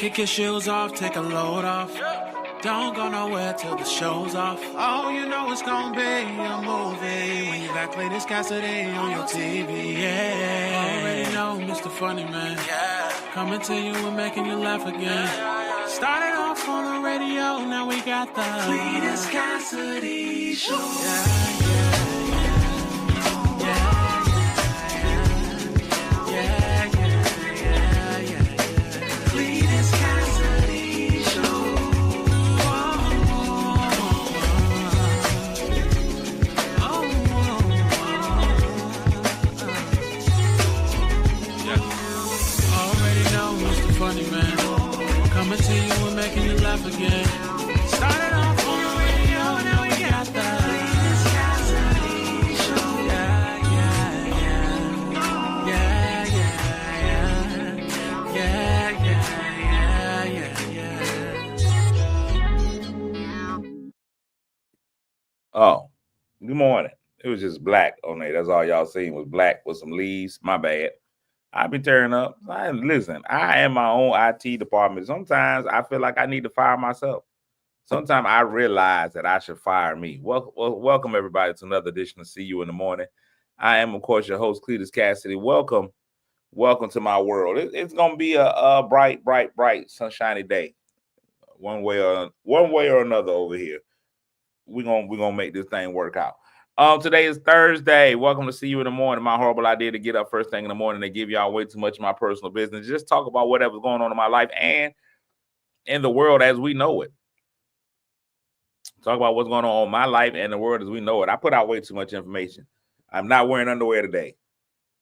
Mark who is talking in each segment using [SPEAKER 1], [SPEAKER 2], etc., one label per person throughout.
[SPEAKER 1] Kick your shoes off, take a load off. Don't go nowhere till the show's off. Oh, you know it's gonna be a movie when you got Cletus Cassidy on your TV. Yeah, already know Mr. Funny Man. Coming to you and making you laugh again. Started off on the radio, now we got the Cletus Cassidy Show. Funny Man, coming to you and making you laugh again. Started off on the radio, now we got the Cletus Cassidy Show.
[SPEAKER 2] Oh, good morning. It was just black on there. That's all y'all seen was black with some leaves. My bad. I be tearing up. Listen, I am my own IT department. Sometimes I feel like I need to fire myself. Sometimes I realize that I should fire me. Welcome everybody to another edition of See You in the Morning. I am, of course, your host, Cletus Cassidy. Welcome to my world. It's gonna be a bright, sunshiny day. One way or another over here. We're gonna make this thing work out. Today is Thursday. Welcome to See You in the Morning. My horrible idea to get up first thing in the morning and give y'all way too much of my personal business. Just talk about whatever's going on in my life and in the world as we know it. Talk about what's going on in my life and the world as we know it. I put out way too much information. I'm not wearing underwear today.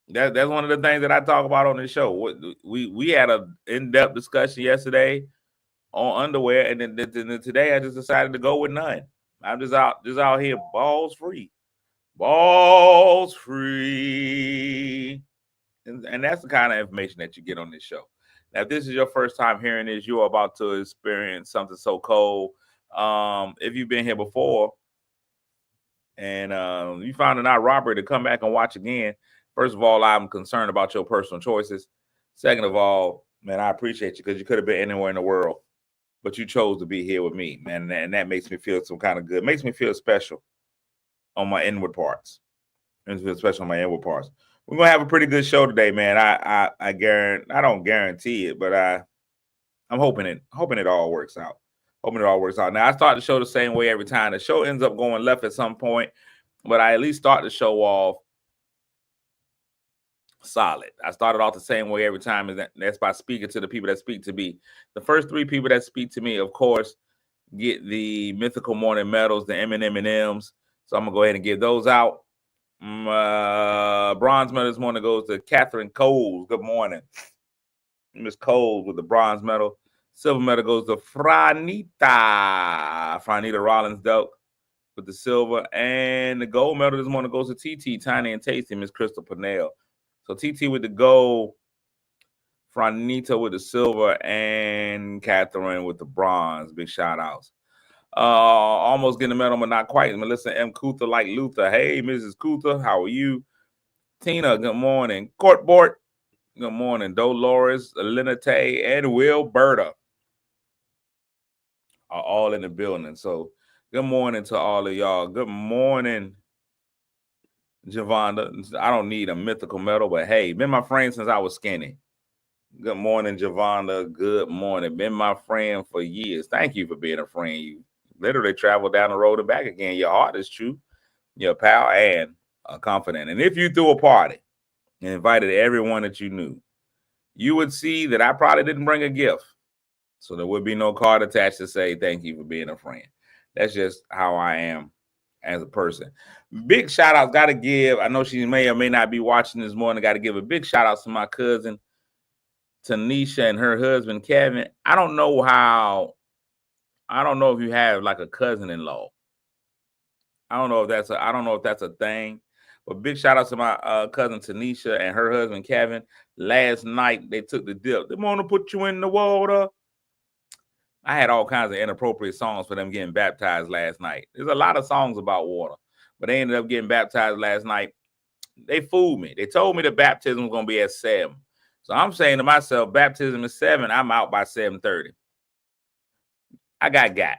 [SPEAKER 2] That's one of the things that I talk about on this show. We had an in-depth discussion yesterday on underwear, and then today I just decided to go with none. I'm just out here balls free. And that's the kind of information that you get on this show. Now, if this is your first time hearing this, you are about to experience something so cold. If you've been here before and you found it not robbery to come back and watch again, first of all, I'm concerned about your personal choices. Second of all, man, I appreciate you because you could have been anywhere in the world, but you chose to be here with me, man, and that makes me feel some kind of good. It makes me feel special on my inward parts. We're gonna have a pretty good show today, man. I guarantee. I don't guarantee it, but I'm hoping it all works out. Now I start the show the same way every time. The show ends up going left at some point, but I at least start the show off solid. I started off the same way every time, and that's by speaking to the people that speak to me. The first three people that speak to me, of course, get the mythical morning medals, the M&M's. So I'm gonna go ahead and give those out. Bronze medal this morning goes to Catherine Coles. Good morning, Miss Coles with the bronze medal. Silver medal goes to Franita Rollins Delk with the silver, and the gold medal this morning goes to TT Tiny and Tasty, Miss Crystal Purnell. So TT with the gold, Franita with the silver, and Catherine with the bronze. Big shout outs. Almost getting a medal, but not quite. Melissa M. Kuther like Luther. Hey, Mrs. Kuther, how are you? Tina, good morning. Courtbort, good morning. Dolores, Linate, and Wilberta are all in the building. So good morning to all of y'all. Good morning, Javonda. I don't need a mythical medal, but hey, been my friend since I was skinny. Good morning, Javonda. Good morning. Been my friend for years. Thank you for being a friend. You literally traveled down the road and back again. Your heart is true. You're a pal and confident. And if you threw a party and invited everyone that you knew, you would see that I probably didn't bring a gift. So there would be no card attached to say thank you for being a friend. That's just how I am as a person. Big shout out got to give. I know she may or may not be watching this morning. Got to give a big shout out to my cousin Tanisha and her husband Kevin. I don't know if you have like a cousin-in-law. I don't know if that's a thing. But big shout out to my cousin Tanisha and her husband Kevin. Last night they took the dip. They want to put you in the water. I had all kinds of inappropriate songs for them getting baptized last night. There's a lot of songs about water, but they ended up getting baptized last night. They fooled me. They told me the baptism was going to be at 7. So I'm saying to myself, baptism is 7. I'm out by 7:30. I got.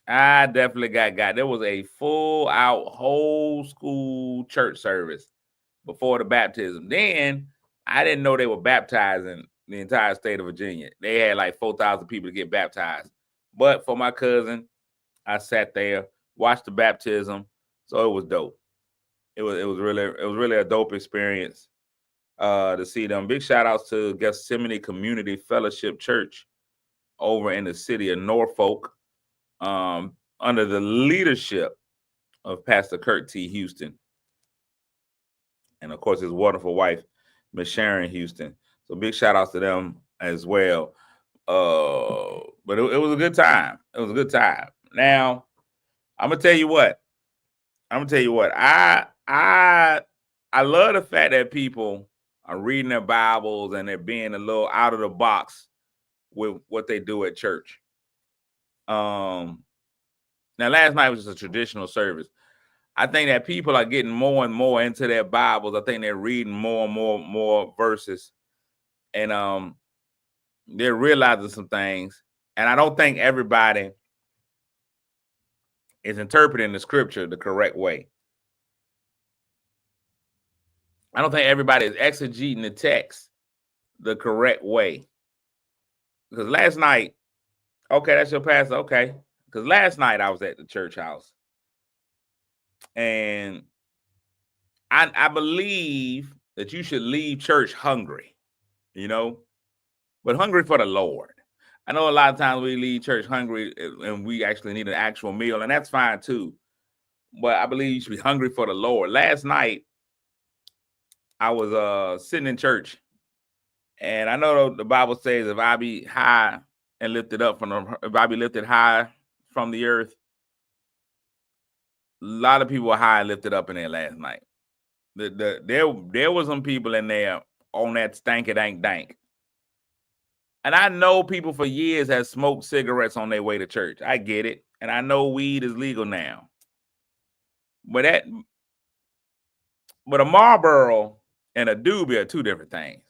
[SPEAKER 2] I definitely got. There was a full out whole school church service before the baptism. Then I didn't know they were baptizing the entire state of Virginia. They had like 4,000 people to get baptized. But for my cousin, I sat there, watched the baptism, so it was dope. It was really a dope experience to see them. Big shout outs to Gethsemane Community Fellowship Church over in the city of Norfolk, under the leadership of Pastor Kurt T. Houston, and of course his wonderful wife, Miss Sharon Houston. So big shout outs to them as well. But it was a good time. It was a good time. Now, I'm gonna tell you what. I love the fact that people are reading their Bibles and they're being a little out of the box with what they do at church. Now last night was just a traditional service. I think that people are getting more and more into their Bibles. I think they're reading more and more verses, and they're realizing some things. And I don't think everybody is interpreting the scripture the correct way. I don't think everybody is exegeting the text the correct way. Because last night, okay, that's your pastor, okay. Because last night I was at the church house, and I believe that you should leave church hungry, but hungry for the Lord. I know a lot of times we leave church hungry and we actually need an actual meal, and that's fine too. But I believe you should be hungry for the Lord. Last night, I was sitting in church, and I know the Bible says if I be high and lifted up if I be lifted high from the earth, a lot of people were high and lifted up in there last night. There was some people in there on that stanky dank. And I know people for years have smoked cigarettes on their way to church. I get it. And I know weed is legal now. But a Marlboro and a doobie are two different things.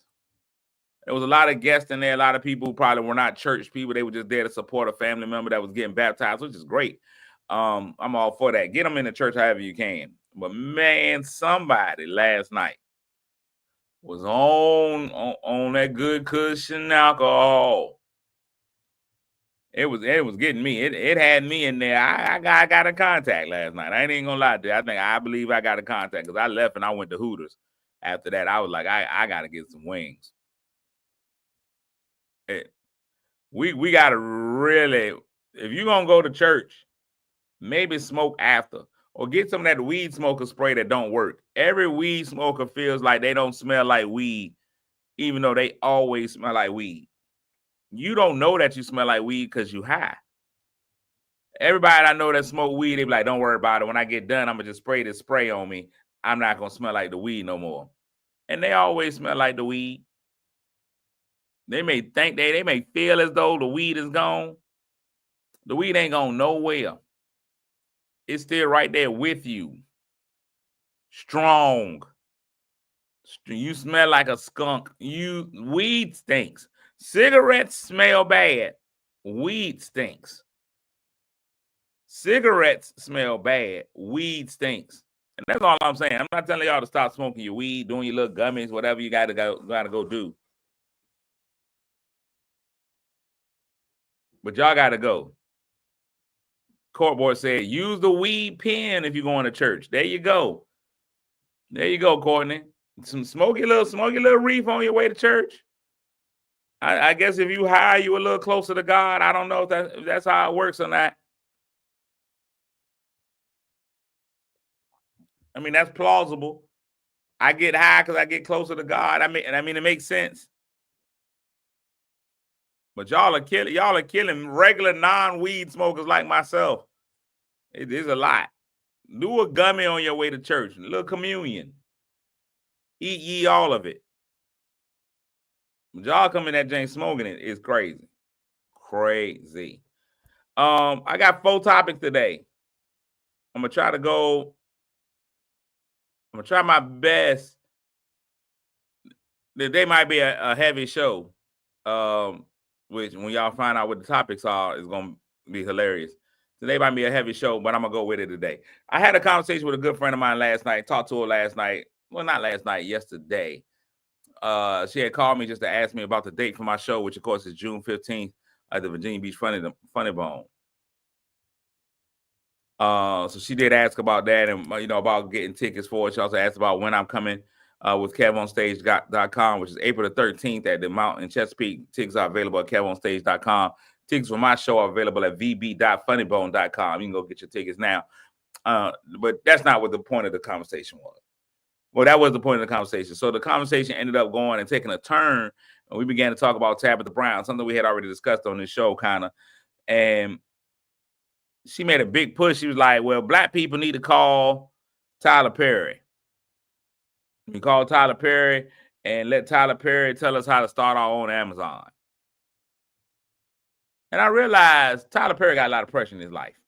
[SPEAKER 2] There was a lot of guests in there, a lot of people who probably were not church people. They were just there to support a family member that was getting baptized, which is great. I'm all for that. Get them in the church however you can. But man, somebody last night was on that good cushion alcohol. It was getting me. It had me in there. I got a contact last night. I ain't even gonna lie to you. I believe I got a contact because I left and I went to Hooters. After that, I was like, I gotta get some wings. We gotta really, if you're gonna go to church, maybe smoke after. Or get some of that weed smoker spray that don't work. Every weed smoker feels like they don't smell like weed, even though they always smell like weed. You don't know that you smell like weed because you high. Everybody I know that smoke weed, they be like, don't worry about it. When I get done, I'm going to just spray this spray on me. I'm not going to smell like the weed no more. And they always smell like the weed. They may think they may feel as though the weed is gone. The weed ain't gone nowhere. It's still right there with you. Strong. You smell like a skunk. Weed stinks. Cigarettes smell bad. Weed stinks. Cigarettes smell bad. Weed stinks. And that's all I'm saying. I'm not telling y'all to stop smoking your weed, doing your little gummies, whatever you gotta go do. But y'all gotta go. Court board said, use the weed pen if you're going to church. There you go. There you go, Courtney. Some smoky little reef on your way to church. I guess if you high, you a little closer to God. I don't know if that's how it works or not. I mean, that's plausible. I get high because I get closer to God. I mean, it makes sense. But y'all are killing regular non-weed smokers like myself. It is a lot. Do a gummy on your way to church, a little communion. Eat ye all of it. But y'all come in that jank smoking it is crazy. Crazy. I got 4 topics today. I'm gonna try my best Today might be a heavy show, which when y'all find out what the topics are, is going to be hilarious. Today might be a heavy show, but I'm going to go with it today. I had a conversation with a good friend of mine last night, talked to her last night. Well, not last night, yesterday. She had called me just to ask me about the date for my show, which, of course, is June 15th at the Virginia Beach Funny Bone. So she did ask about that and, about getting tickets for it. She also asked about when I'm coming with KevOnStage.com, which is April the 13th at the Mount in Chesapeake. Tickets are available at KevOnStage.com. Tickets for my show are available at vb.funnybone.com. You can go get your tickets now. But that's not what the point of the conversation was. Well, that was the point of the conversation. So the conversation ended up going and taking a turn, and we began to talk about Tabitha Brown, something we had already discussed on this show, kind of. And she made a big push. She was like, well, black people need to call Tyler Perry. We call Tyler Perry and let Tyler Perry tell us how to start our own Amazon. And I realized Tyler Perry got a lot of pressure in his life.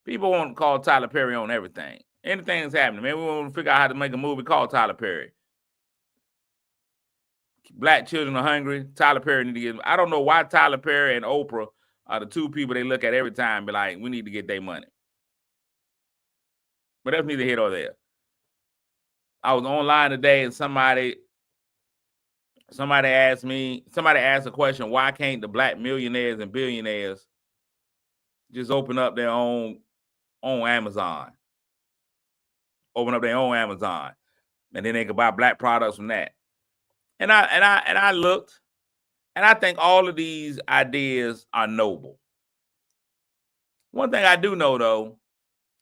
[SPEAKER 2] People want to call Tyler Perry on everything. Anything that's happening. Maybe we want to figure out how to make a movie called Tyler Perry. Black children are hungry. Tyler Perry need to get. I don't know why Tyler Perry and Oprah are the two people they look at every time and be like, we need to get their money. But that's neither here nor there. I was online today and somebody asked a question, why can't the black millionaires and billionaires just open up their own Amazon? Open up their own Amazon. And then they could buy black products from that. And I looked, and I think all of these ideas are noble. One thing I do know, though,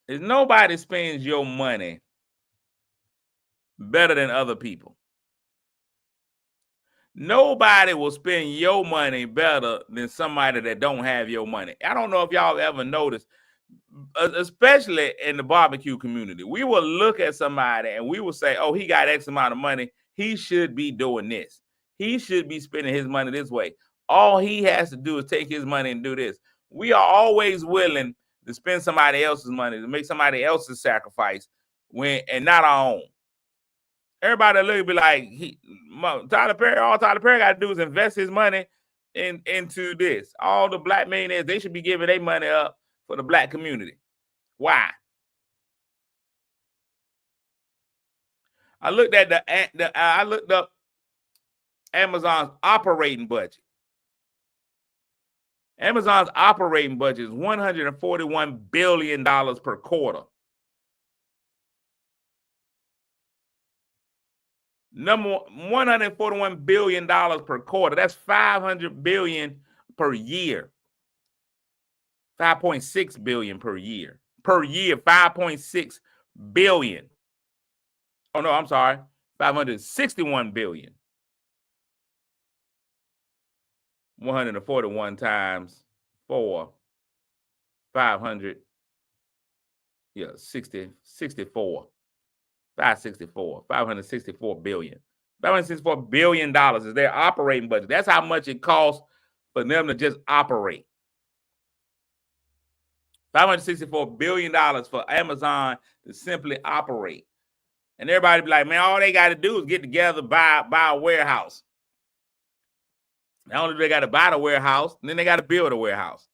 [SPEAKER 2] is nobody spends your money better than other people. Nobody will spend your money better than somebody that don't have your money. I don't know if y'all ever noticed, especially in the barbecue community, we will look at somebody and we will say, oh, he got X amount of money. He should be doing this. He should be spending his money this way. All he has to do is take his money and do this. We are always willing to spend somebody else's money, to make somebody else's sacrifice and not our own. Everybody look and be like, Tyler Perry, all Tyler Perry got to do is invest his money into this. All the black millionaires, they should be giving their money up for the black community. Why? I looked at I looked up Amazon's operating budget. Amazon's operating budget is $141 billion per quarter. Number $141 billion per quarter. That's $500 billion per year. 5.6 billion per year. Per year, 5.6 billion. Oh no, I'm sorry. 561 billion. 141 times 4. 500. Yeah, 64. 564 billion. $564 billion is their operating budget. That's how much it costs for them to just operate. $564 billion for Amazon to simply operate. And everybody be like, man, all they got to do is get together, buy a warehouse. Not only do they got to buy the warehouse, then they got to build a warehouse.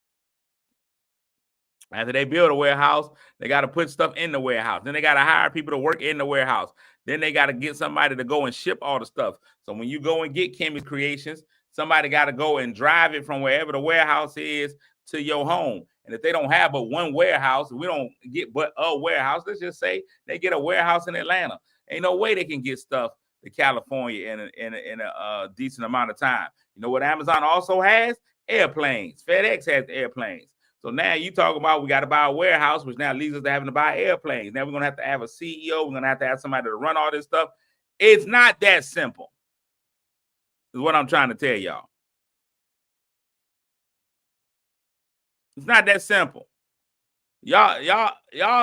[SPEAKER 2] After they build a warehouse, they got to put stuff in the warehouse. Then they got to hire people to work in the warehouse. Then they got to get somebody to go and ship all the stuff. So when you go and get Kimmy's Creations, somebody got to go and drive it from wherever the warehouse is to your home. And if they don't have but one warehouse, we don't get but a warehouse. Let's just say they get a warehouse in Atlanta. Ain't no way they can get stuff to California in a decent amount of time. You know what Amazon also has? Airplanes. FedEx has airplanes. So now you talk about we got to buy a warehouse, which now leads us to having to buy airplanes. Now we're going to have a CEO. We're going to have somebody to run all this stuff. It's not that simple, is what I'm trying to tell y'all. It's not that simple. Y'all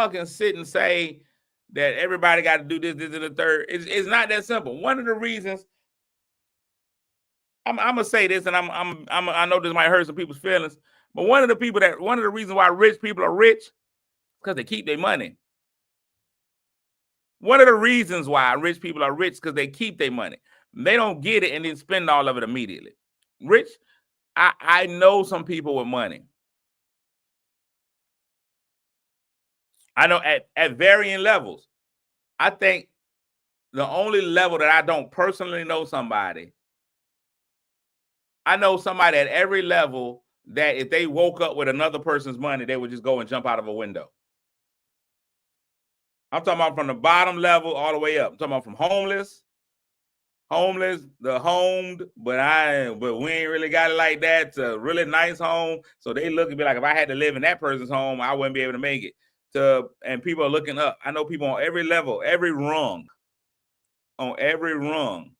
[SPEAKER 2] can sit and say that everybody got to do this, and the third. It's not that simple. One of the reasons I'm gonna say this, and I know this might hurt some people's feelings, but one of the reasons why rich people are rich is because they keep their money. One of the reasons why rich people are rich is because they keep their money. They don't get it and then spend all of it immediately. Rich, I know some people with money. I know at varying levels. I think the only level that I don't personally know somebody, I know somebody at every level that if they woke up with another person's money, they would just go and jump out of a window. I'm talking about from the bottom level all the way up. I'm talking about from homeless, the homed, but we ain't really got it like that, to really nice home. So they look and be like, if I had to live in that person's home, I wouldn't be able to make it. And people are looking up. I know people on every level, every rung. On every rung.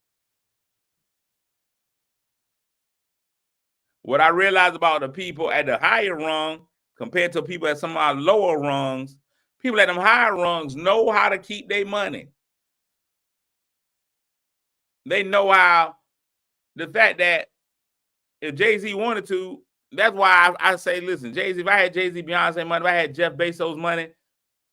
[SPEAKER 2] What I realized about the people at the higher rung compared to people at some of our lower rungs, people at them higher rungs know how to keep their money. They know how, the fact that if Jay-Z wanted to, that's why I say, listen, Jay-Z, if I had Jay-Z, Beyonce money, if I had Jeff Bezos money,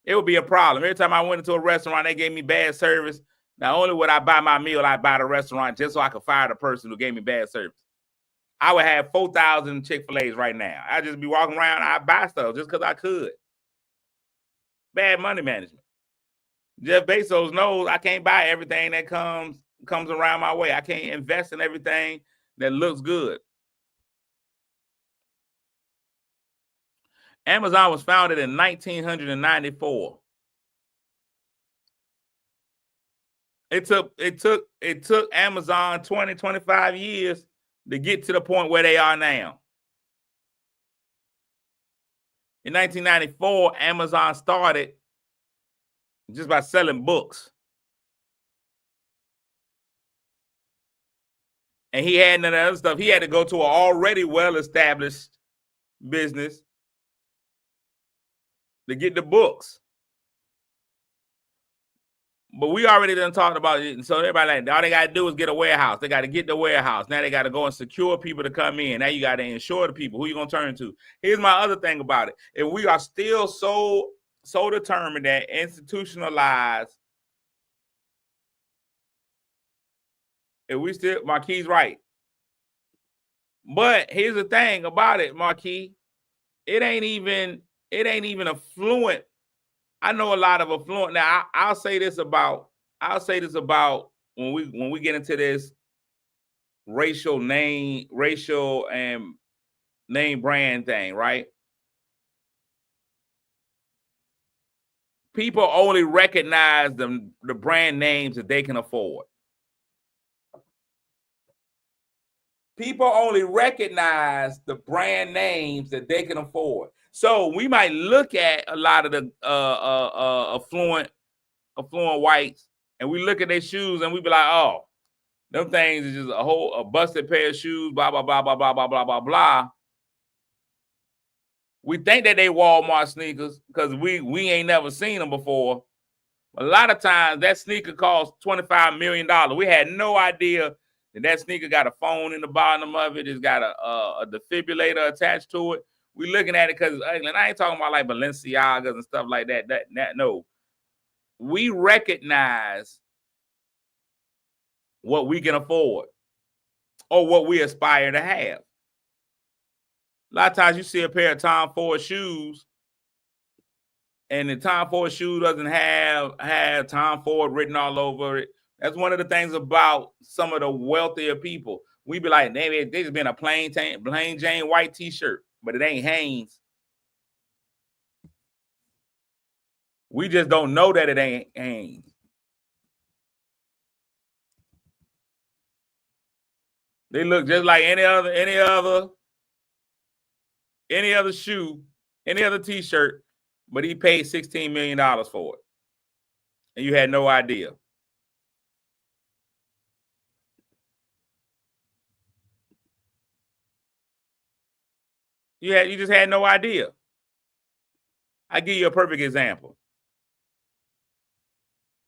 [SPEAKER 2] it would be a problem. Every time I went into a restaurant, they gave me bad service. Not only would I buy my meal, I'd buy the restaurant just so I could fire the person who gave me bad service. I would have 4,000 Chick-fil-A's right now. I'd just be walking around, I'd buy stuff just because I could. Bad money management. Jeff Bezos knows I can't buy everything that comes around my way. I can't invest in everything that looks good. Amazon was founded in 1994. It took Amazon 25 years to get to the point where they are now. In 1994, Amazon started just by selling books. And he had none of the other stuff. He had to go to an already well-established business to get the books. But we already done talked about it. So everybody like, all they got to do is get a warehouse. They got to get the warehouse. Now they got to go and secure people to come in. Now you got to insure the people. Who you going to turn to? Here's my other thing about it. If we are still so determined that institutionalized, if we still, Marquis right. But here's the thing about it, Marquis. It ain't even affluent. I know a lot of affluent. Now I'll say this about when we get into this racial and name brand thing, right? People only recognize the brand names that they can afford. People only recognize the brand names that they can afford. So we might look at a lot of the affluent whites, and we look at their shoes, and we be like, oh, them things is just a busted pair of shoes, blah, blah, blah, blah, blah, blah, blah, blah, blah. We think that they Walmart sneakers because we ain't never seen them before. A lot of times that sneaker costs $25 million. We had no idea that sneaker got a phone in the bottom of it. It's got a defibrillator attached to it. We looking at it because I ain't talking about like Balenciagas and stuff like that. No. We recognize what we can afford or what we aspire to have. A lot of times you see a pair of Tom Ford shoes, and the Tom Ford shoe doesn't have Tom Ford written all over it. That's one of the things about some of the wealthier people. We be like, they just been a plain Jane white T-shirt, but it ain't Hanes. We just don't know that it ain't Hanes. They look just like any other shoe, any other T-shirt, but he paid $16 million for it, and you had no idea. You just had no idea. I give you a perfect example.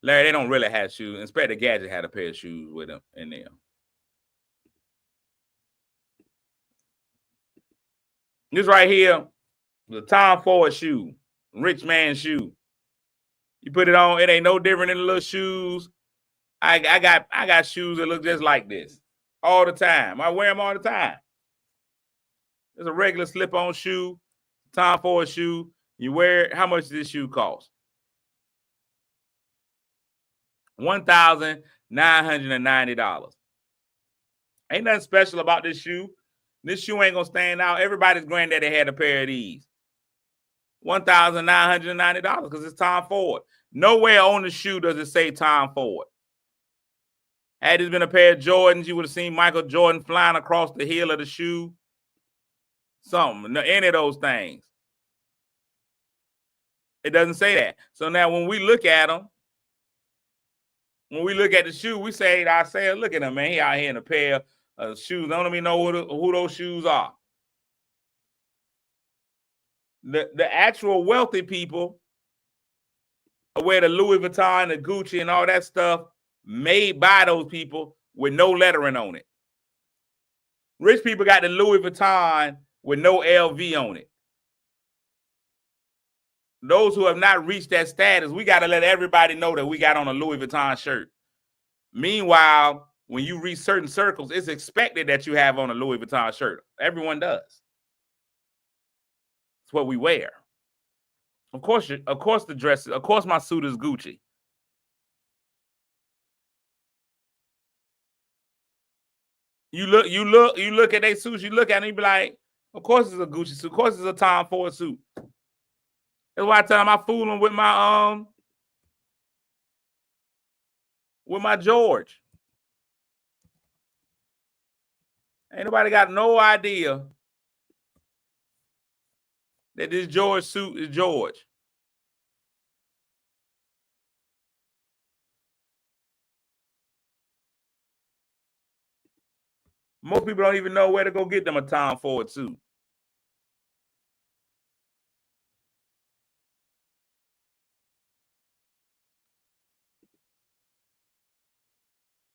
[SPEAKER 2] Larry, they don't really have shoes. Inspector Gadget had a pair of shoes with him in there. This right here, the Tom Ford shoe, rich man shoe. You put it on, it ain't no different than the little shoes I got shoes that look just like this all the time. I wear them all the time. It's a regular slip-on shoe, Tom Ford shoe. You wear it. How much does this shoe cost? $1,990. Ain't nothing special about this shoe. This shoe ain't gonna stand out. Everybody's granddaddy had a pair of these. $1,990 because it's Tom Ford. Nowhere on the shoe does it say Tom Ford. Had this been a pair of Jordans, you would have seen Michael Jordan flying across the heel of the shoe. Something, any of those things. It doesn't say that. So now when we look at them, when we look at the shoe, we say, look at him, man. He out here in a pair of shoes. I don't even know who those shoes are. The actual wealthy people wear the Louis Vuitton, the Gucci, and all that stuff made by those people with no lettering on it. Rich people got the Louis Vuitton with no LV on it. Those who have not reached that status, we got to let everybody know that we got on a Louis Vuitton shirt. Meanwhile, when you reach certain circles, it's expected that you have on a Louis Vuitton shirt. Everyone does. It's what we wear. Of course, the dress. Of course, my suit is Gucci. You look at their suits. You look at them, you be like, of course it's a Gucci suit. Of course it's a Tom Ford suit. That's why I tell them I fool them with my George. Ain't nobody got no idea that this George suit is George. Most people don't even know where to go get them a Tom Ford suit.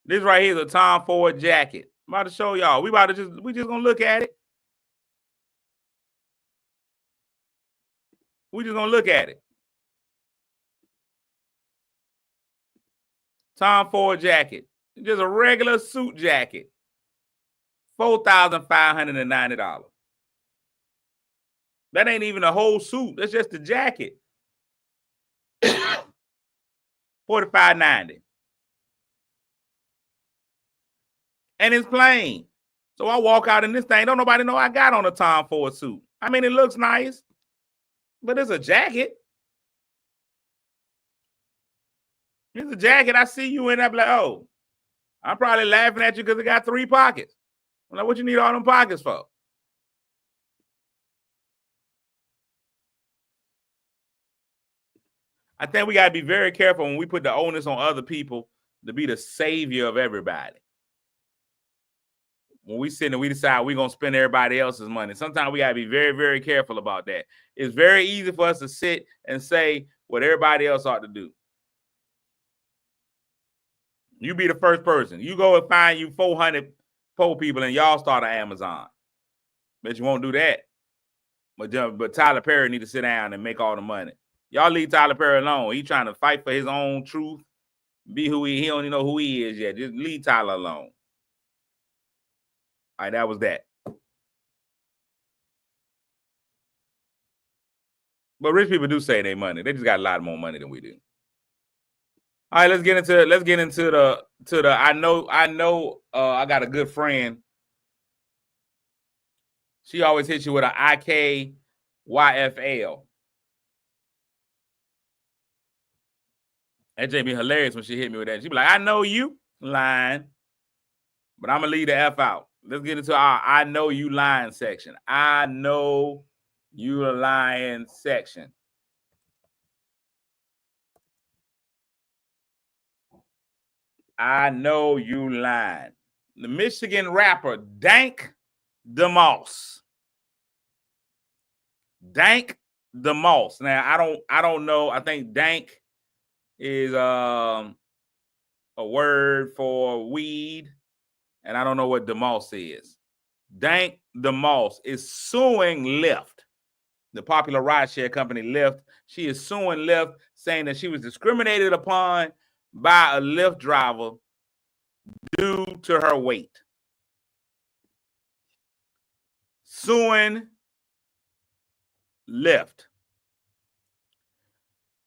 [SPEAKER 2] This right here is a Tom Ford jacket. I'm about to show y'all. We just gonna look at it. We just gonna look at it. Tom Ford jacket. Just a regular suit jacket. $4,590. That ain't even a whole suit. That's just the jacket. $45.90. And it's plain. So I walk out in this thing. Don't nobody know I got on a Tom Ford suit. I mean, it looks nice, but it's a jacket. It's a jacket. I see you in. I'm like, oh, I'm probably laughing at you because it got 3 pockets. I'm like, what you need all them pockets for? I think we got to be very careful when we put the onus on other people to be the savior of everybody. When we sit and we decide we're going to spend everybody else's money, sometimes we got to be very, very careful about that. It's very easy for us to sit and say what everybody else ought to do. You be the first person. You go and find you 400 poor people and y'all start an Amazon. Bet you won't do that. But Tyler Perry need to sit down and make all the money. Y'all leave Tyler Perry alone. He trying to fight for his own truth. Be who he don't even know who he is yet. Just leave Tyler alone. All right, that was that. But rich people do say they money. They just got a lot more money than we do. All right, let's get into the I know I got a good friend. She always hits you with an IKYFL. That be hilarious when she hit me with that. She be like, I know you lying, but I'm gonna leave the F out. Let's get into our I know you lying section. I know you lying section. I know you lying. The Michigan rapper Dank DeMoss. Dank DeMoss. Now I don't know. I think Dank is a word for weed, and I don't know what DeMoss is. Dank DeMoss is suing Lyft, the popular rideshare company Lyft. She is suing Lyft, saying that she was discriminated upon by a Lyft driver due to her weight. Suing Lyft.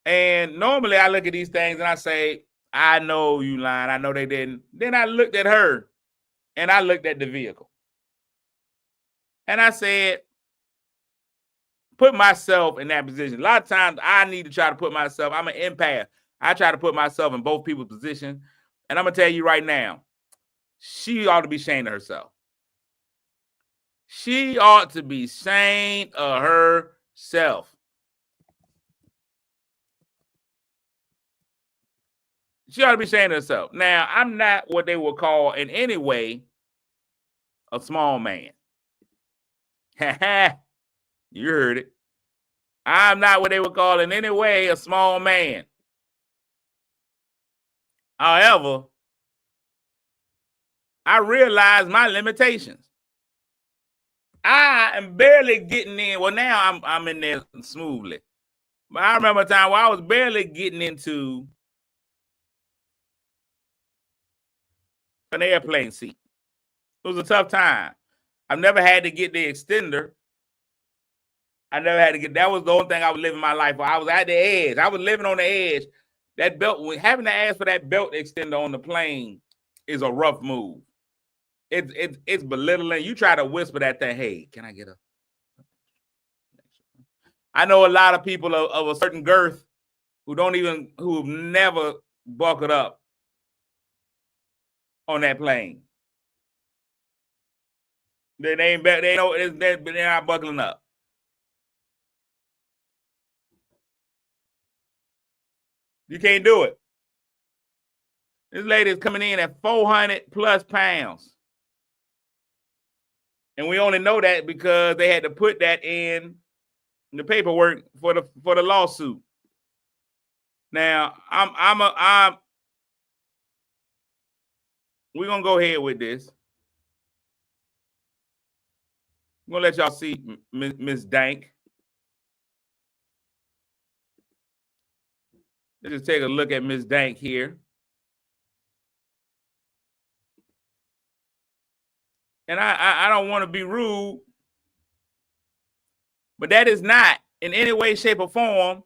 [SPEAKER 2] And normally I look at these things and I say, I know you lying. I know they didn't. Then I looked at her and I looked at the vehicle. And I said, put myself in that position. A lot of times I need to try to put myself, I'm an empath. I try to put myself in both people's position. And I'm going to tell you right now, she ought to be ashamed of herself. She ought to be ashamed of herself. She ought to be ashamed of herself. Now, I'm not what they would call in any way a small man. You heard it. I'm not what they would call in any way a small man. However, I realize my limitations. I am barely getting in. Well, now I'm in there smoothly. But I remember a time where I was barely getting into an airplane seat. It was a tough time. I've never had to get the extender. I never had to get, that was the only thing I was living my life for. I was at the edge. I was living on the edge. That belt, having to ask for that belt extender on the plane is a rough move. It's belittling. You try to whisper that thing, hey, can I get a? I know a lot of people of a certain girth who've never buckled up on that plane. They're not buckling up. You can't do it. This lady is coming in at 400 plus pounds. And we only know that because they had to put that in the paperwork for the lawsuit. Now, we're gonna go ahead with this. I'm gonna let y'all see Miss Dank. Let's just take a look at Miss Dank here. And I don't want to be rude, but that is not in any way, shape, or form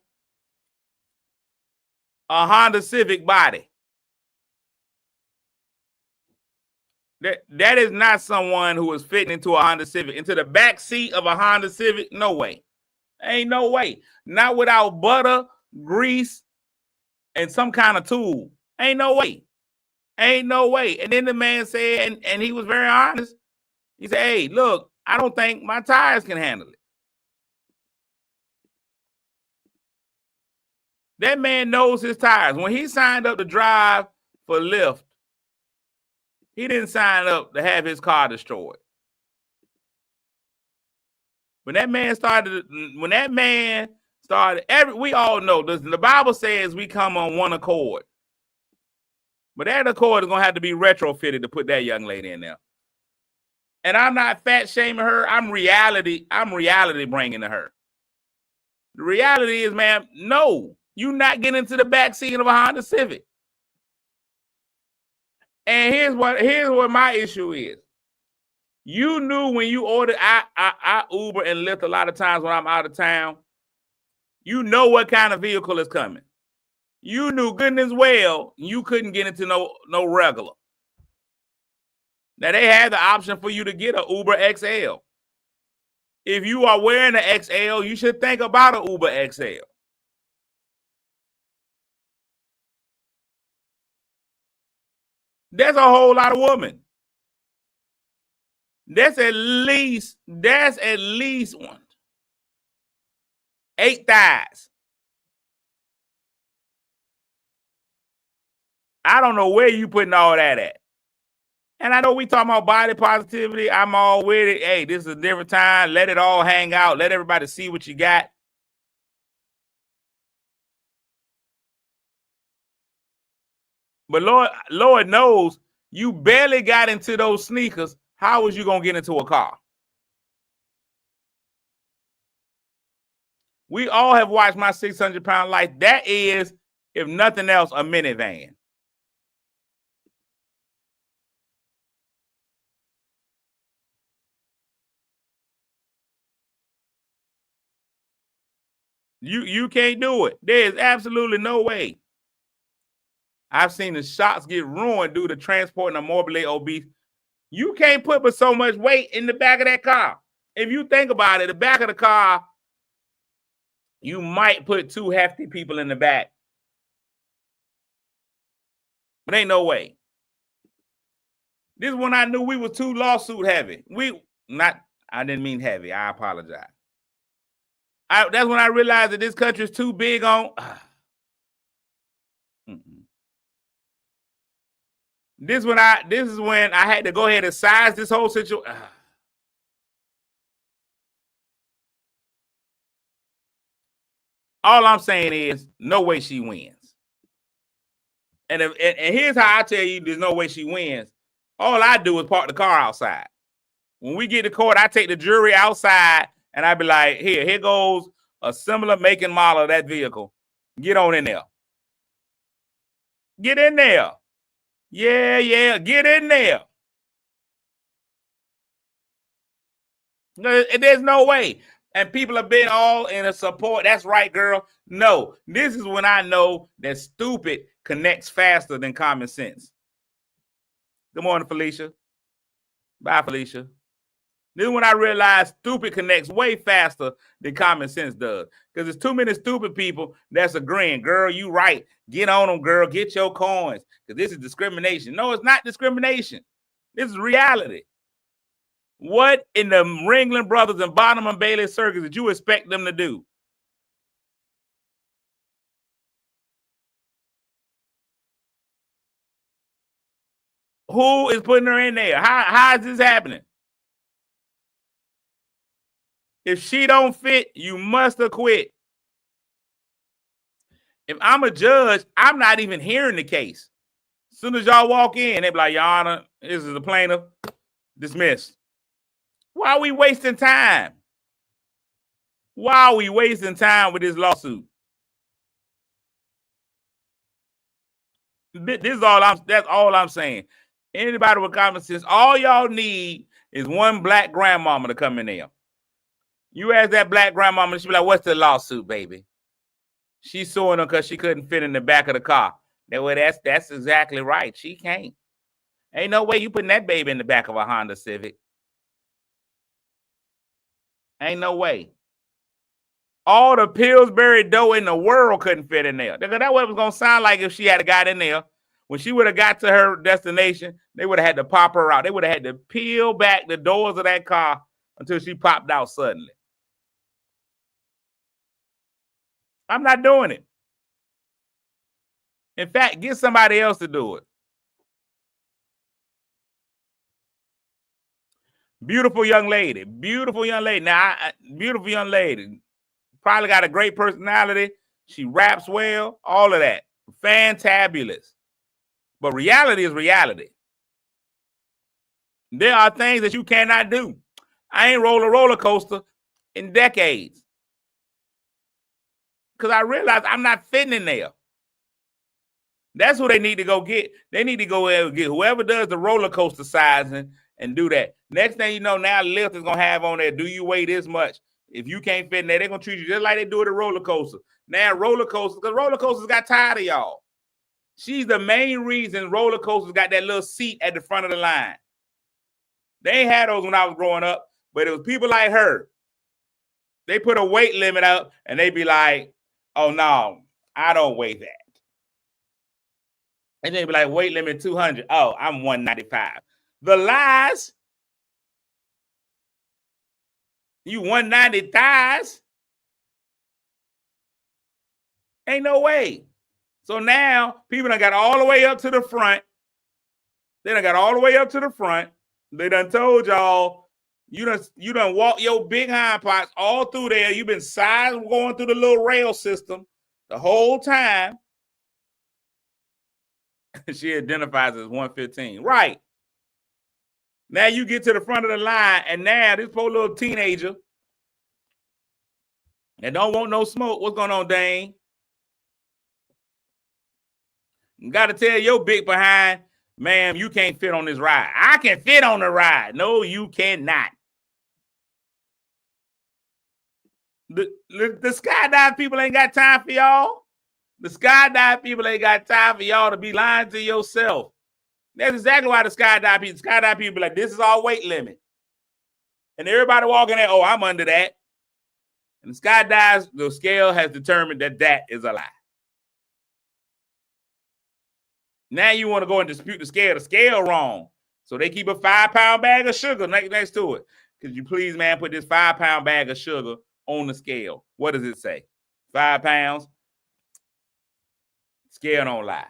[SPEAKER 2] a Honda Civic body. That is not someone who is fitting into a Honda Civic, into the back seat of a Honda Civic. No way. Ain't no way. Not without butter, grease, and some kind of tool. Ain't no way. Ain't no way. And then the man said, and he was very honest. He said, hey, look, I don't think my tires can handle it. That man knows his tires. When he signed up to drive for Lyft, he didn't sign up to have his car destroyed. When that man started, we all know this. The Bible says we come on one accord. But that accord is going to have to be retrofitted to put that young lady in there. And I'm not fat shaming her. I'm reality bringing to her. The reality is, ma'am, no, you're not getting into the back seat of a Honda Civic. And here's what my issue is. You knew when you ordered, I Uber and Lyft a lot of times when I'm out of town. You know what kind of vehicle is coming. You knew goodness well you couldn't get into no regular. Now, they had the option for you to get an Uber XL. If you are wearing an XL, you should think about an Uber XL. That's a whole lot of women. That's at least 8 thighs. I don't know where you putting all that at. And I know we talking about body positivity. I'm all with it. Hey, this is a different time. Let it all hang out. Let everybody see what you got. But Lord knows you barely got into those sneakers. How was you going to get into a car? We all have watched My 600 Pound Life. That is, if nothing else, a minivan. You can't do it. There is absolutely no way. I've seen the shots get ruined due to transporting a morbidly obese. You can't put but so much weight in the back of that car. If you think about it, the back of the car, you might put 2 hefty people in the back. But ain't no way. This is when I knew we were too lawsuit heavy. I didn't mean heavy. I apologize. That's when I realized that this country is too big on. This is when I had to go ahead and size this whole situation. All I'm saying is no way she wins. And here's how I tell you there's no way she wins. All I do is park the car outside. When we get to court, I take the jury outside and I be like, here goes a similar make and model of that vehicle. Get on in there. Get in there. Yeah, get in there. There's no way. And people have been all in a support. That's right, girl. No, this is when I know that stupid connects faster than common sense. Good morning, Felicia. Bye, Felicia. This is when I realized stupid connects way faster than common sense does. Because there's too many stupid people that's agreeing. Girl, you right. Get on them, girl. Get your coins. Because this is discrimination. No, it's not discrimination. This is reality. What in the Ringling Brothers and Bonham and Bailey circus did you expect them to do? Who is putting her in there? How is this happening? If she don't fit, you must acquit. If I'm a judge, I'm not even hearing the case. As soon as y'all walk in, they be like, Your Honor, this is the plaintiff. Dismissed. Why are we wasting time? Why are we wasting time with this lawsuit? That's all I'm saying. Anybody with common sense, all y'all need is one black grandmama to come in there. You ask that black grandmama, she be like, what's the lawsuit, baby? She's suing her because she couldn't fit in the back of the car. That's exactly right. She can't. Ain't no way you putting that baby in the back of a Honda Civic. Ain't no way. All the Pillsbury dough in the world couldn't fit in there. That's what it was going to sound like if she had got in there. When she would have got to her destination, they would have had to pop her out. They would have had to peel back the doors of that car until she popped out suddenly. I'm not doing it. In fact, get somebody else to do it. Beautiful young lady. Beautiful young lady. Now, beautiful young lady. Probably got a great personality. She raps well. All of that. Fantabulous. But reality is reality. There are things that you cannot do. I ain't rolled a roller coaster in decades. Because I realized I'm not fitting in there. That's who they need to go get. They need to go and get whoever does the roller coaster sizing and do that. Next thing you know, now Lyft is going to have on there, do you weigh this much? If you can't fit in there, they're going to treat you just like they do at a roller coaster. Now roller coasters, because roller coasters got tired of y'all. She's the main reason roller coasters got that little seat at the front of the line. They ain't had those when I was growing up, but it was people like her. They put a weight limit up and they be like, oh, no, I don't weigh that. And they be like, weight limit 200. Oh, I'm 195. The lies. You 190 thighs? Ain't no way. So now people done got all the way up to the front. They done got all the way up to the front. They done told y'all, you done walk your big hind parts all through there. You've been going through the little rail system the whole time. She identifies as 115. Right. Now you get to the front of the line, and now this poor little teenager that don't want no smoke. What's going on, Dane? Got to tell your big behind, ma'am, you can't fit on this ride. I can fit on the ride. No, you cannot. The skydive people ain't got time for y'all. The skydive people ain't got time for y'all to be lying to yourself. That's exactly why the skydive people be like, this is our weight limit. And everybody walking there, oh, I'm under that. And the skydives, the scale has determined that that is a lie. Now you want to go and dispute the scale wrong. So they keep a 5-pound bag of sugar next to it. Could you please, man, put this 5-pound bag of sugar on the scale? What does it say? 5 pounds? Scale don't lie.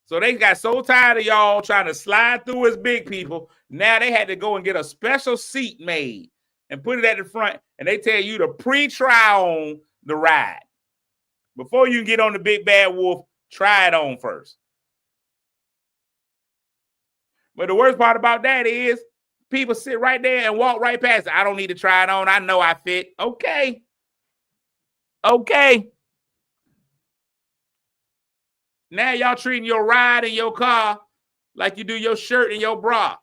[SPEAKER 2] So they got so tired of y'all trying to slide through as big people. Now they had to go and get a special seat made and put it at the front. And they tell you to pre-try on the ride. Before you can get on the big bad wolf, try it on first. But the worst part about that is people sit right there and walk right past it. I don't need to try it on. I know I fit. Okay. Okay. Now y'all treating your ride in your car like you do your shirt and your bra.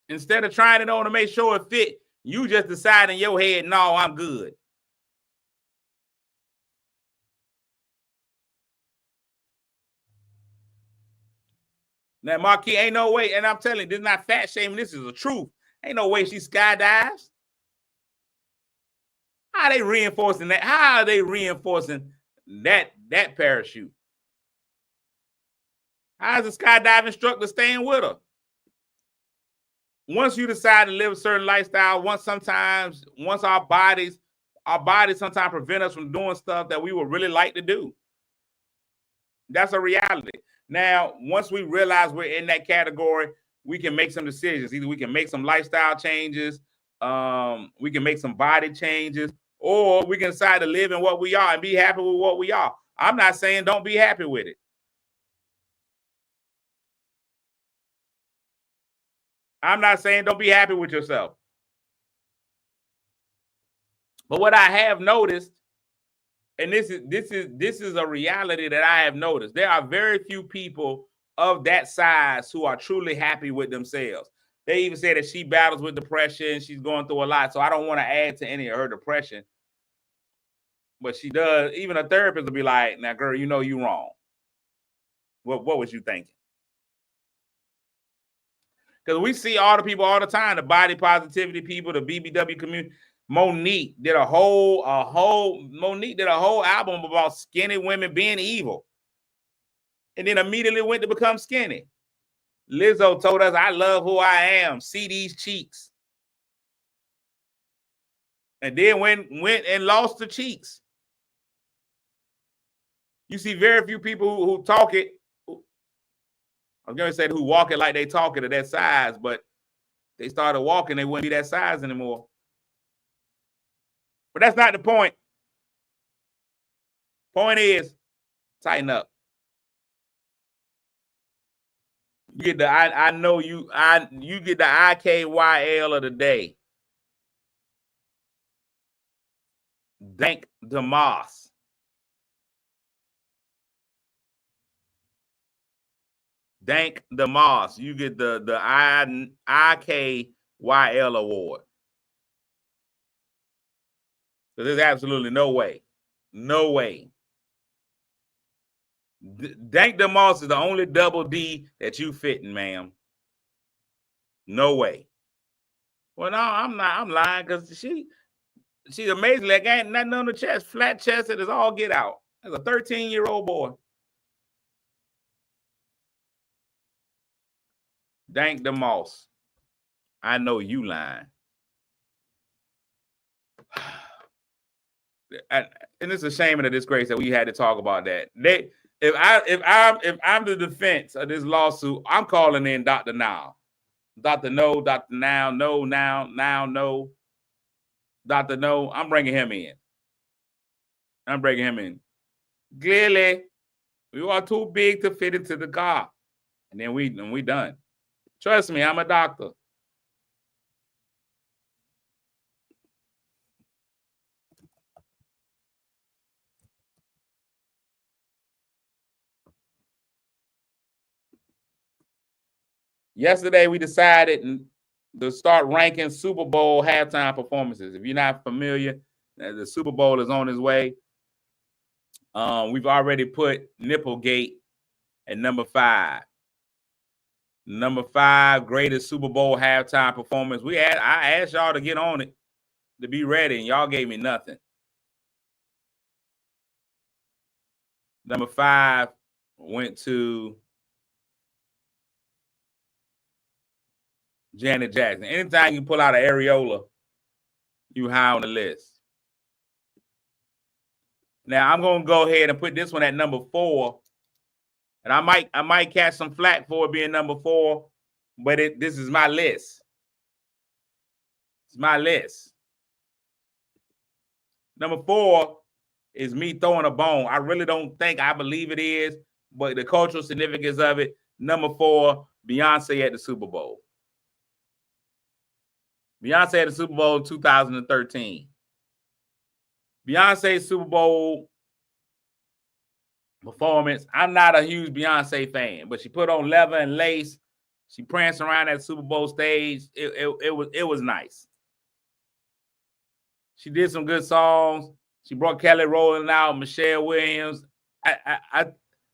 [SPEAKER 2] Instead of trying it on to make sure it fit, you just decide in your head, no, I'm good. Now, Marquis, ain't no way, and I'm telling you, this is not fat shaming, this is the truth. Ain't no way she skydives. How are they reinforcing that? How are they reinforcing that parachute? How is the skydiving instructor staying with her? Once you decide to live a certain lifestyle, once our bodies sometimes prevent us from doing stuff that we would really like to do. That's a reality. Now, once we realize we're in that category, we can make some decisions. Either we can make some lifestyle changes, we can make some body changes, or we can decide to live in what we are and be happy with what we are. I'm not saying don't be happy with it. I'm not saying don't be happy with yourself. But what I have noticed, and this is a reality that I have noticed, there are very few people of that size who are truly happy with themselves. They even say that she battles with depression. She's going through a lot. So I don't want to add to any of her depression. But she does. Even a therapist will be like, now, girl, you know you wrong. What was you thinking? Because we see all the people all the time, the body positivity people, the BBW community. Monique did a whole album about skinny women being evil. And then immediately went to become skinny. Lizzo told us, I love who I am. See these cheeks. And then went and lost the cheeks. You see very few people who talk it. I was going to say who walk it like they talk it at that size, but they started walking, they wouldn't be that size anymore. But that's not the point. Point is, tighten up. You get the I know you get the IKYL of the day. Dank DeMoss. Dank DeMoss. You get the IKYL award. So there's absolutely no way. No way. Dank DeMoss is the only double D that you fitting, ma'am. No way. Well, no, I'm not. I'm lying because she's amazing. Like, ain't nothing on the chest. Flat chested is all get out. As a 13-year-old boy. Dank DeMoss. I know you lying. And it's a shame and a disgrace that we had to talk about that. If I'm the defense of this lawsuit, I'm calling in Dr. Now. Dr. No, Dr. Now, no. Dr. No, I'm bringing him in. Clearly, you are too big to fit into the car. And then we done. Trust me, I'm a doctor. Yesterday, we decided to start ranking Super Bowl halftime performances. If you're not familiar, the Super Bowl is on its way. We've already put Nipplegate at number 5. Number 5, greatest Super Bowl halftime performance. I asked y'all to get on it, to be ready, and y'all gave me nothing. Number 5 went to Janet Jackson. Anytime you pull out an areola, you high on the list. Now I'm gonna go ahead and put this one at number 4, and I might catch some flack for it being number 4, but this is my list. It's my list. Number 4 is me throwing a bone. I really don't think I believe it is, but the cultural significance of it. Number 4, Beyonce at the Super Bowl. Beyonce at the Super Bowl 2013. Beyonce's Super Bowl performance. I'm not a huge Beyonce fan, but she put on leather and lace. She pranced around that Super Bowl stage. It was nice. She did some good songs. She brought Kelly Rowland out, Michelle Williams.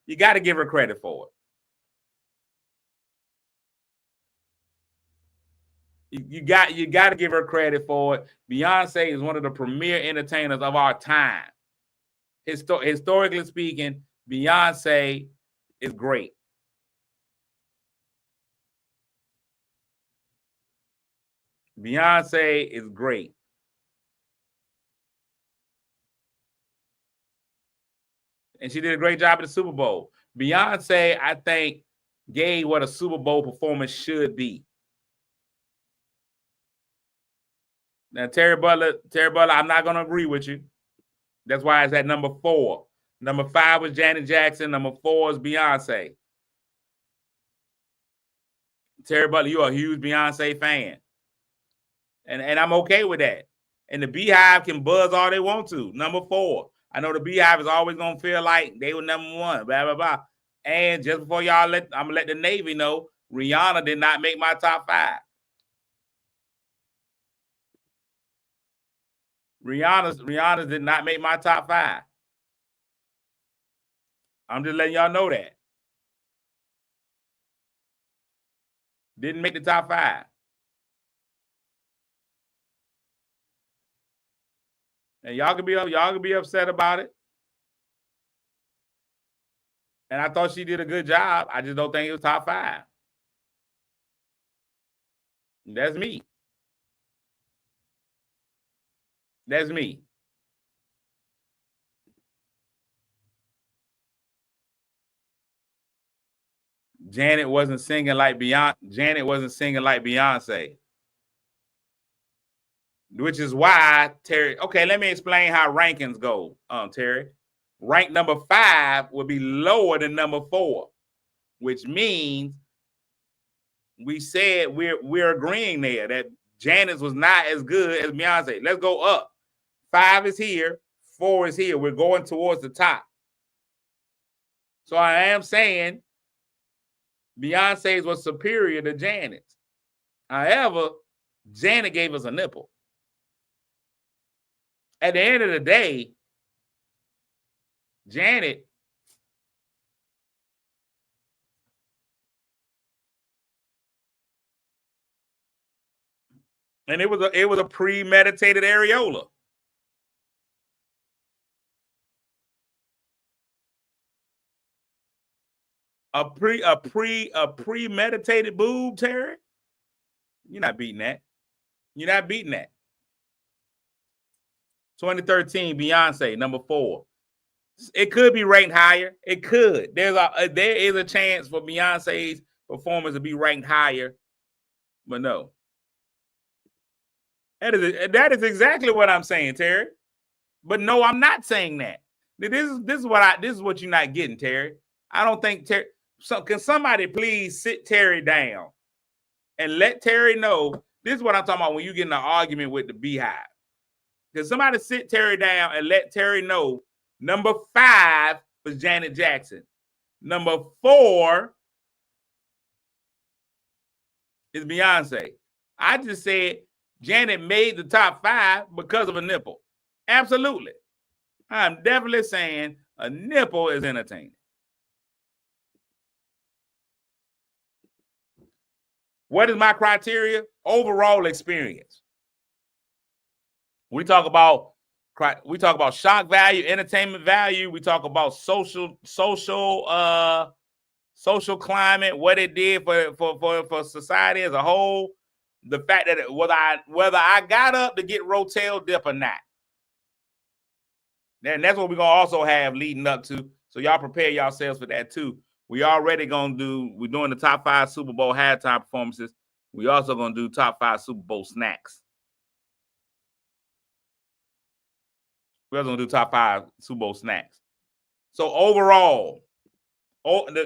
[SPEAKER 2] You got to give her credit for it. You got to give her credit for it. Beyonce is one of the premier entertainers of our time. Historically speaking, Beyonce is great. Beyonce is great. And she did a great job at the Super Bowl. Beyonce, I think, gave what a Super Bowl performance should be. Now, Terry Butler, I'm not going to agree with you. That's why it's at number 4. Number 5 was Janet Jackson. Number 4 is Beyonce. Terry Butler, you're a huge Beyonce fan. And I'm okay with that. And the Beehive can buzz all they want to. Number 4. I know the Beehive is always going to feel like they were number 1. Blah, blah, blah. And just before y'all I'm going to let the Navy know, Rihanna did not make my top 5. Rihanna did not make my top 5. I'm just letting y'all know that. Didn't make the top 5. And y'all can be upset about it. And I thought she did a good job. I just don't think it was top 5. That's me. That's me. Janet wasn't singing like Beyonce. Which is why Terry. Okay, let me explain how rankings go, Terry. Rank number 5 would be lower than number 4, which means we said we're agreeing there that Janet's was not as good as Beyonce. Let's go up. 5 is here, 4 is here. We're going towards the top. So I am saying Beyonce's was superior to Janet's. However, Janet gave us a nipple. At the end of the day, Janet and it was a premeditated areola. A premeditated boob, Terry. You're not beating that. You're not beating that. 2013, Beyonce, number 4. It could be ranked higher. It could. There is a chance for Beyonce's performance to be ranked higher, but no. That is exactly what I'm saying, Terry. But no, I'm not saying that. This is what you're not getting, Terry. I don't think Terry. So can somebody please sit Terry down and let Terry know? This is what I'm talking about when you get in an argument with the Beehive. Can somebody sit Terry down and let Terry know number 5 was Janet Jackson. Number 4 is Beyonce. I just said Janet made the top 5 because of a nipple. Absolutely. I'm definitely saying a nipple is entertaining. What is my criteria? Overall experience. We talk about shock value, entertainment value. We talk about social climate, what it did for society as a whole. The fact that whether I got up to get Rotel dip or not. And that's what we're gonna also have leading up to. So y'all prepare yourselves for that too. We're doing the top 5 Super Bowl halftime performances. We also gonna do top 5 Super Bowl snacks. We're also gonna do top 5 Super Bowl snacks. So overall,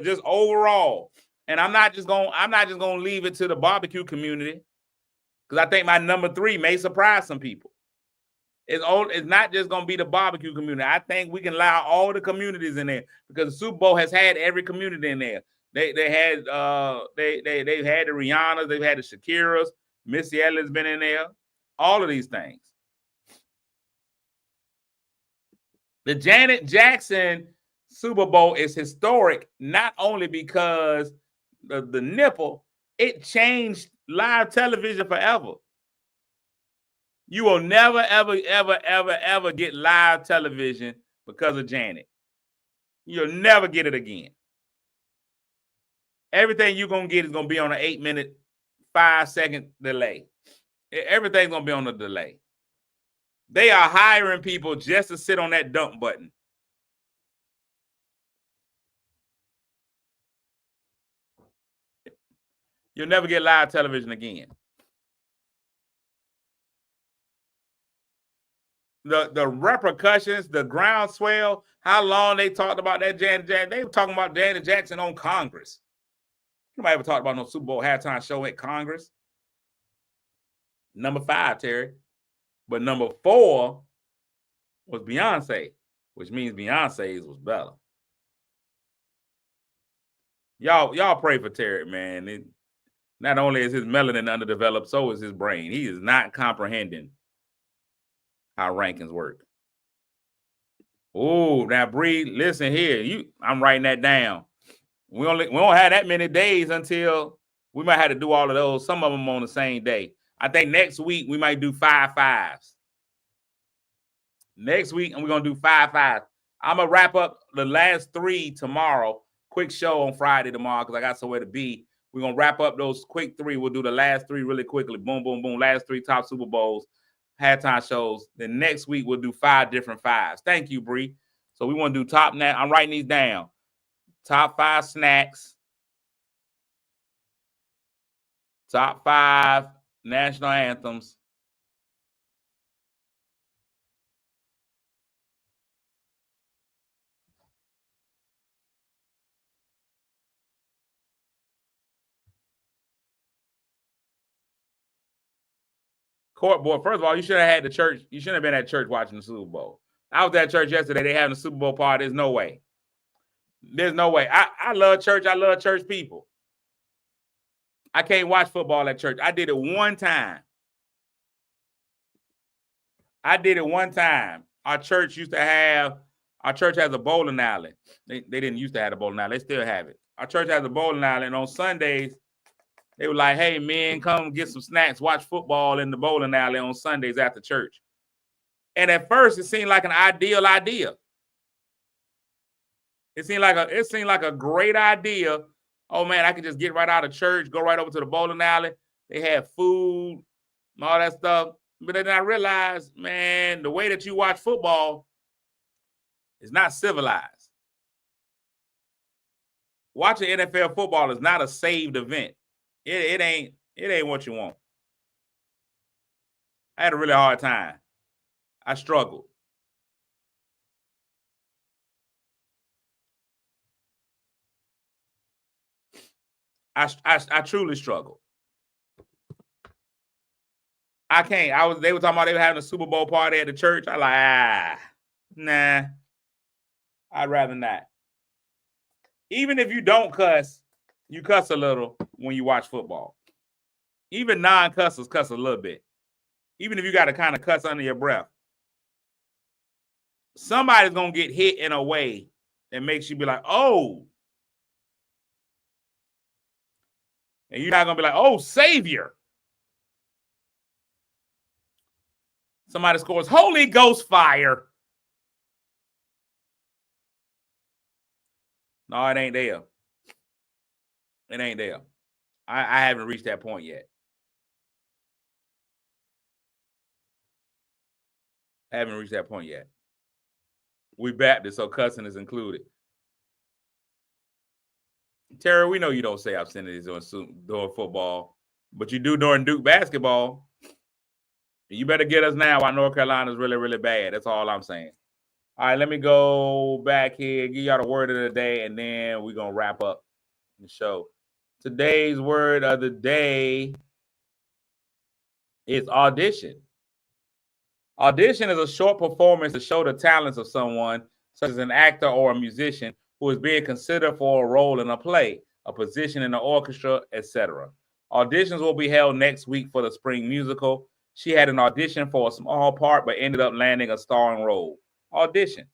[SPEAKER 2] just overall, and I'm not just gonna leave it to the barbecue community, because I think my number 3 may surprise some people. It's not just gonna be the barbecue community. I think we can allow all the communities in there, because the Super Bowl has had every community in there. They've had the Rihannas, they've had the Shakiras, Missy Elliott's been in there, all of these things. The Janet Jackson Super Bowl is historic, not only because the nipple, it changed live television forever. You will never, ever, ever, ever, ever get live television because of Janet. You'll never get it again. Everything you're going to get is going to be on an 8-minute, 5-second delay. Everything's going to be on a delay. They are hiring people just to sit on that dump button. You'll never get live television again. The repercussions, the groundswell, how long they talked about that Janet Jackson. They were talking about Janet Jackson on Congress. Nobody ever talked about no Super Bowl halftime show at Congress. Number 5, Terry. But number 4 was Beyonce, which means Beyonce's was better. Y'all pray for Terry, man. Not only is his melanin underdeveloped, so is his brain. He is not comprehending how rankings work. Oh, now Bree, listen here. I'm writing that down. We don't have that many days until we might have to do all of those. Some of them on the same day. I think next week we might do 5 5s. Next week, and we're gonna do 5 5s. I'm gonna wrap up the last 3 tomorrow. Quick show on Friday tomorrow because I got somewhere to be. We're gonna wrap up those quick 3. We'll do the last 3 really quickly. Boom, boom, boom. Last 3 top Super Bowls, halftime shows. Then next week we'll do 5 different 5s. Thank you, Bree. So we want to do top now. I'm writing these down. Top 5 snacks. Top 5 national anthems. Court board. First of all, you should have had the church. You shouldn't have been at church watching the Super Bowl. I was at church yesterday. They having a Super Bowl party. There's no way. There's no way. I love church. I love church people. I can't watch football at church. I did it one time. Our church has a bowling alley. They didn't used to have a bowling alley. They still have it. Our church has a bowling alley, and on Sundays, they were like, hey, men, come get some snacks, watch football in the bowling alley on Sundays after church. And at first, it seemed like an ideal idea. It seemed like a great idea. Oh, man, I could just get right out of church, go right over to the bowling alley. They had food and all that stuff. But then I realized, man, the way that you watch football is not civilized. Watching NFL football is not a saved event. It ain't what you want. I had a really hard time. I struggled. I truly struggled. I can't. They were talking about they were having a Super Bowl party at the church. I like, nah. I'd rather not. Even if you don't cuss, you cuss a little when you watch football. Even non-cussers cuss a little bit. Even if you got to kind of cuss under your breath. Somebody's going to get hit in a way that makes you be like, oh. And you're not going to be like, oh, Savior. Somebody scores Holy Ghost fire. No, it ain't there. It ain't there. I haven't reached that point yet. I haven't reached that point yet. We Baptist, so cussing is included. Terry, we know you don't say obscenities during football, but you do during Duke basketball. You better get us now while North Carolina's really, really bad. That's all I'm saying. All right, let me go back here, give y'all the word of the day, and then we're going to wrap up the show. Today's word of the day is audition. Audition is a short performance to show the talents of someone, such as an actor or a musician, who is being considered for a role in a play, a position in the orchestra, etc. Auditions will be held next week for the spring musical. She had an audition for a small part, but ended up landing a starring role. Audition.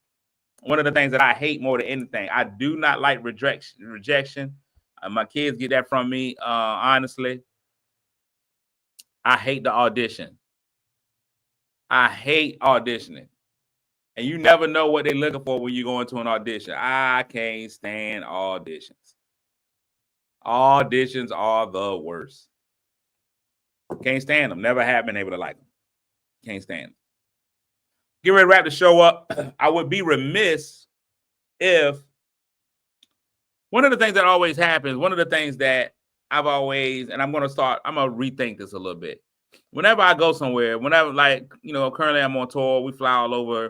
[SPEAKER 2] One of the things that I hate more than anything. I do not like rejection. My kids get that from me, honestly. I hate the audition. I hate auditioning. And you never know what they're looking for when you go into an audition. I can't stand auditions. Auditions are the worst. Can't stand them. Never have been able to like them. Can't stand them. Get ready to wrap the show up. I would be remiss if one of the things that always happens, one of the things that I've always, and I'm going to rethink this a little bit. Whenever I go somewhere, currently I'm on tour, we fly all over.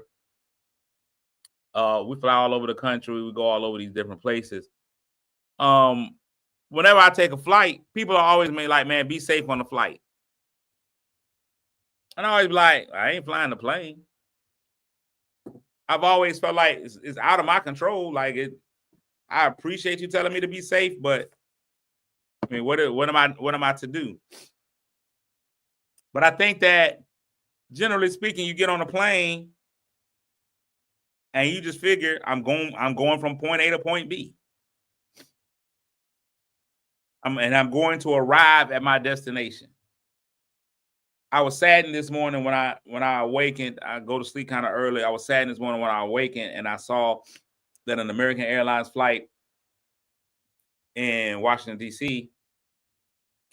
[SPEAKER 2] We fly all over the country. We go all over these different places. Whenever I take a flight, people are always like, man, be safe on the flight. And I always be like, I ain't flying the plane. I've always felt like it's out of my control. I appreciate you telling me to be safe, but I mean, what am I to do? But I think that generally speaking, you get on a plane and you just figure I'm going from point A to point B. I'm going to arrive at my destination. I was saddened this morning when I awakened. I go to sleep kind of early. I was saddened this morning when I awakened and I saw that an American Airlines flight in Washington, D.C.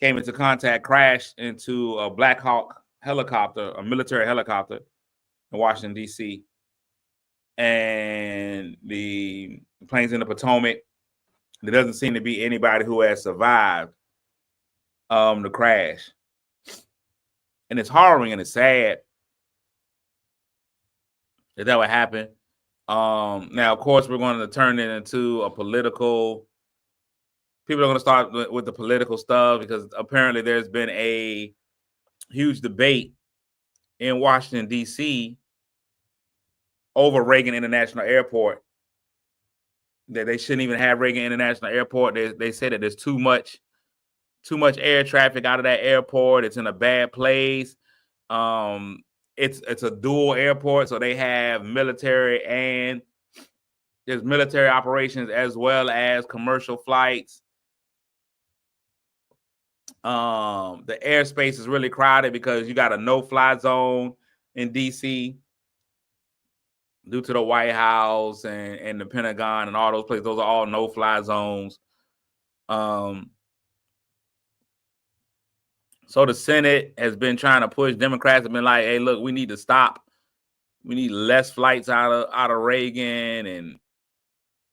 [SPEAKER 2] came into contact, crashed into a Black Hawk helicopter, a military helicopter in Washington, D.C. And the plane's in the Potomac. There doesn't seem to be anybody who has survived the crash. And it's harrowing and it's sad that would happen. Now, of course, we're going to turn it into a political. People are going to start with the political stuff because apparently there's been a huge debate in Washington, D.C. over Reagan International Airport. That they shouldn't even have Reagan International Airport. They say that there's too much air traffic out of that airport. It's in a bad place. It's a dual airport, so they have military and there's military operations as well as commercial flights. The airspace is really crowded because you got a no-fly zone in DC due to the White House and the Pentagon and all those places. Those are all no-fly zones. So the Senate has been trying to push. Democrats have been like, hey, look, we need to stop. We need less flights out of Reagan and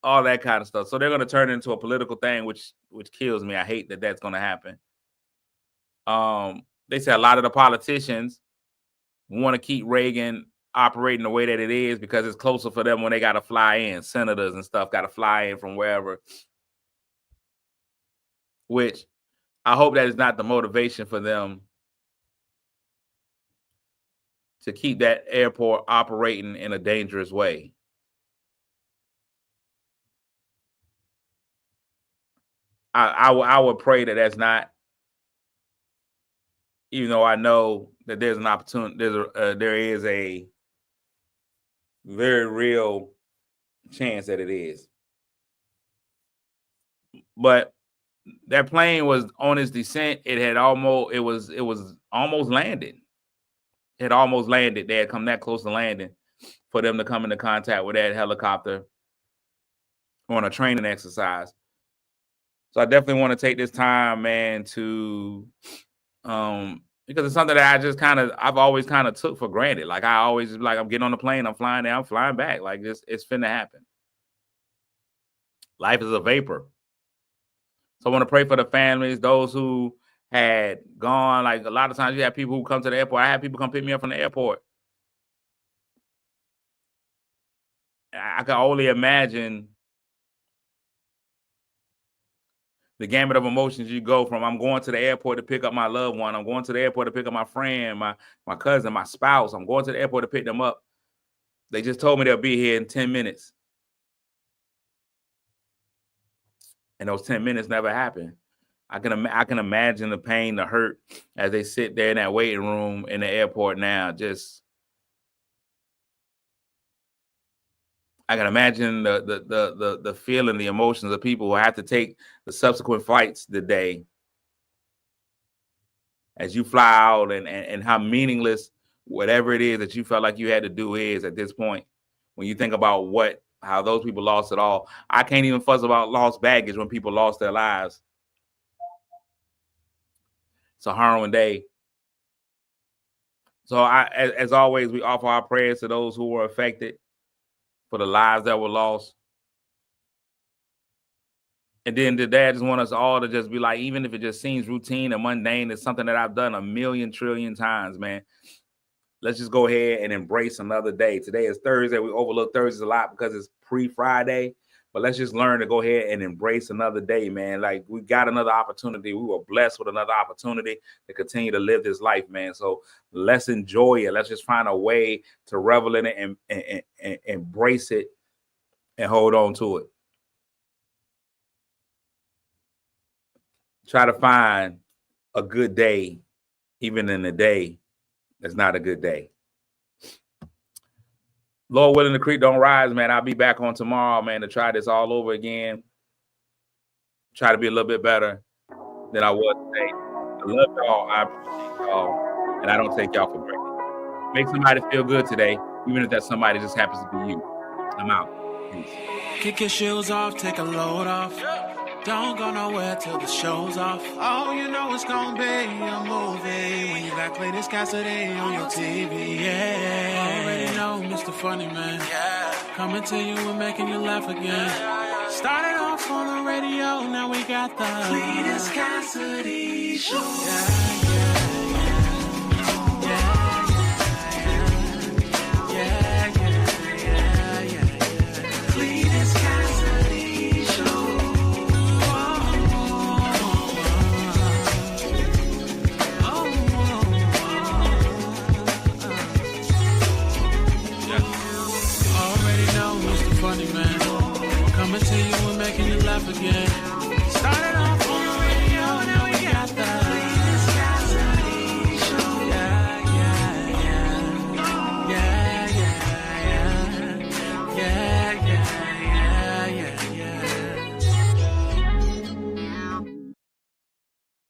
[SPEAKER 2] all that kind of stuff. So they're going to turn it into a political thing, which kills me. I hate that that's going to happen. They say a lot of the politicians want to keep Reagan operating the way that it is because it's closer for them when they got to fly in. Senators and stuff got to fly in from wherever. Which I hope that is not the motivation for them to keep that airport operating in a dangerous way. I would pray that that's not even though I know that there's an opportunity, there is a very real chance that it is. But that plane was on its descent. It was almost landed. It had almost landed. They had come that close to landing for them to come into contact with that helicopter on a training exercise. So I definitely want to take this time, man, to because it's something that I've always kind of took for granted. Like I always like I'm getting on the plane, I'm flying there, I'm flying back. Like this, it's finna happen. Life is a vapor. So I want to pray for the families, those who had gone. Like a lot of times you have people who come to the airport. I had people come pick me up from the airport. I can only imagine the gamut of emotions you go from. I'm going to the airport to pick up my loved one. I'm going to the airport to pick up my friend, my cousin, my spouse. I'm going to the airport to pick them up. They just told me they'll be here in 10 minutes. And those 10 minutes never happened. I can imagine the pain, the hurt as they sit there in that waiting room in the airport now. I can imagine the feeling, the emotions of people who have to take the subsequent flights today as you fly out, and how meaningless whatever it is that you felt like you had to do is at this point. When you think about how those people lost it all. I can't even fuss about lost baggage when people lost their lives. It's a harrowing day. So as always, we offer our prayers to those who were affected, for the lives that were lost. And then today, I just want us all to just be like, even if it just seems routine and mundane, it's something that I've done a million trillion times, man. Let's just go ahead and embrace another day. Today is Thursday. We overlook Thursdays a lot because it's pre-Friday. But let's just learn to go ahead and embrace another day, man. Like, we got another opportunity. We were blessed with another opportunity to continue to live this life, man. So let's enjoy it. Let's just find a way to revel in it and embrace it and hold on to it. Try to find a good day, even in a day that's not a good day. Lord willing, the creek don't rise, man. I'll be back on tomorrow, man, to try this all over again. Try to be a little bit better than I was today. I love y'all. I appreciate y'all. And I don't take y'all for granted. Make somebody feel good today, even if that somebody just happens to be you. I'm out. Peace.
[SPEAKER 1] Kick your shoes off, take a load off. Don't go nowhere till the show's off. Oh, you know it's gonna be a movie when you got Clayton's Cassidy on your TV. Yeah, already know Mr. Funny Man. Yeah, coming to you and making you laugh again. Started off on the radio, now we got the Clayton's Cassidy Show. Yeah. Funny Man, coming to you and making you laugh again.